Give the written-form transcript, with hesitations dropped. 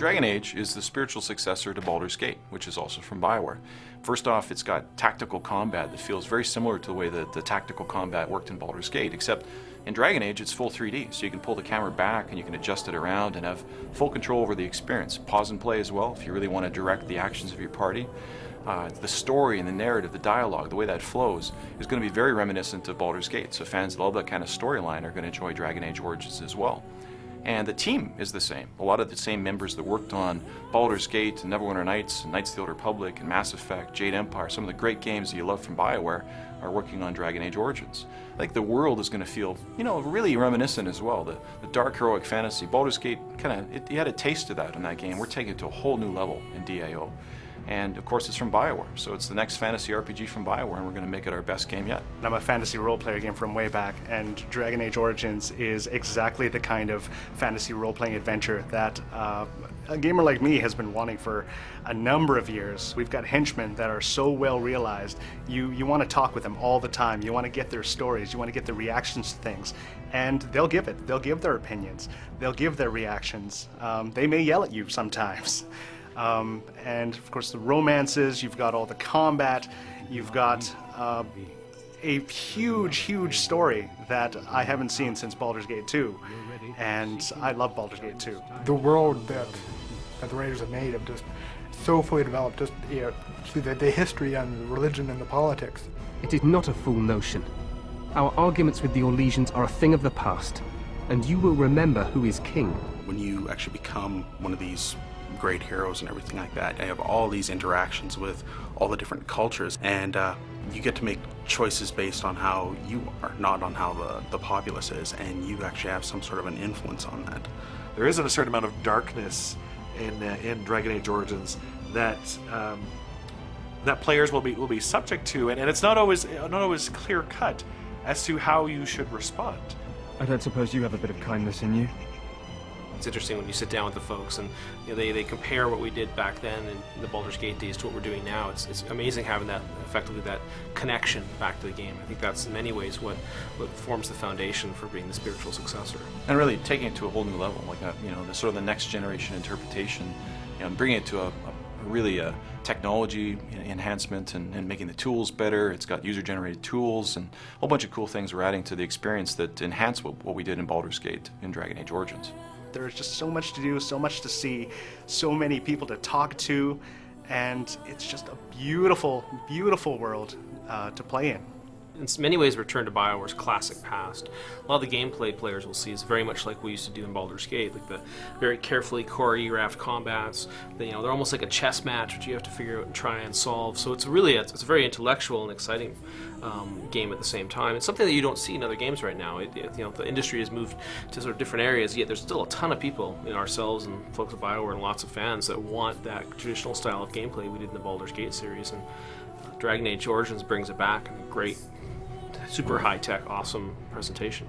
Dragon Age is the spiritual successor to Baldur's Gate, which is also from BioWare. First off, it's got tactical combat that feels very similar to the way that the tactical combat worked in Baldur's Gate, except in Dragon Age it's full 3D, so you can pull the camera back and you can adjust it around and have full control over the experience. Pause and play as well if you really want to direct the actions of your party. The story and the narrative, the dialogue, the way that flows is going to be very reminiscent of Baldur's Gate, so fans that love that kind of storyline are going to enjoy Dragon Age Origins as well. And the team is the same. A lot of the same members that worked on Baldur's Gate, and Neverwinter Nights, and Knights of the Old Republic, and Mass Effect, Jade Empire, some of the great games that you love from BioWare are working on Dragon Age Origins. I think the world is going to feel, really reminiscent as well. The dark heroic fantasy. Baldur's Gate you had a taste of that in that game. We're taking it to a whole new level in DAO. And of course it's from BioWare, so it's the next fantasy RPG from BioWare, and we're going to make it our best game yet. I'm a fantasy role-player game from way back, and Dragon Age Origins is exactly the kind of fantasy role-playing adventure that a gamer like me has been wanting for a number of years. We've got henchmen that are so well realized. You want to talk with them all the time. You want to get their stories. You want to get their reactions to things, and they'll give it. They'll give their opinions. They'll give their reactions. They may yell at you sometimes. And of course the romances, you've got all the combat, you've got a huge story that I haven't seen since Baldur's Gate 2, and I love Baldur's Gate 2. The world that the writers have made have just so fully developed, just the history and the religion and the politics. It is not a full notion. Our arguments with the Orlesians are a thing of the past, and you will remember who is king. When you actually become one of these great heroes and everything like that, you have all these interactions with all the different cultures, and you get to make choices based on how you are, not on how the populace is, and you actually have some sort of an influence on that. There is a certain amount of darkness in Dragon Age Origins that that players will be subject to, and it's not always clear cut as to how you should respond. I don't suppose you have a bit of kindness in you? It's interesting when you sit down with the folks and they compare what we did back then in the Baldur's Gate days to what we're doing now. It's amazing having that, effectively, that connection back to the game. I think that's in many ways what forms the foundation for being the spiritual successor. And really taking it to a whole new level, like the sort of the next generation interpretation, and bringing it to a technology enhancement and making the tools better. It's got user-generated tools and a whole bunch of cool things we're adding to the experience that enhance what we did in Baldur's Gate in Dragon Age Origins. There's just so much to do, so much to see, so many people to talk to, and it's just a beautiful world to play in. In many ways, return to BioWare's classic past. A lot of the gameplay players will see is very much like we used to do in Baldur's Gate, like the very carefully choreographed combats. They're almost like a chess match, which you have to figure out and try and solve. So it's really it's a very intellectual and exciting game at the same time. It's something that you don't see in other games right now. The industry has moved to sort of different areas, yet there's still a ton of people, ourselves and folks at BioWare and lots of fans that want that traditional style of gameplay we did in the Baldur's Gate series. And Dragon Age Origins brings it back in a great, super high-tech, awesome presentation.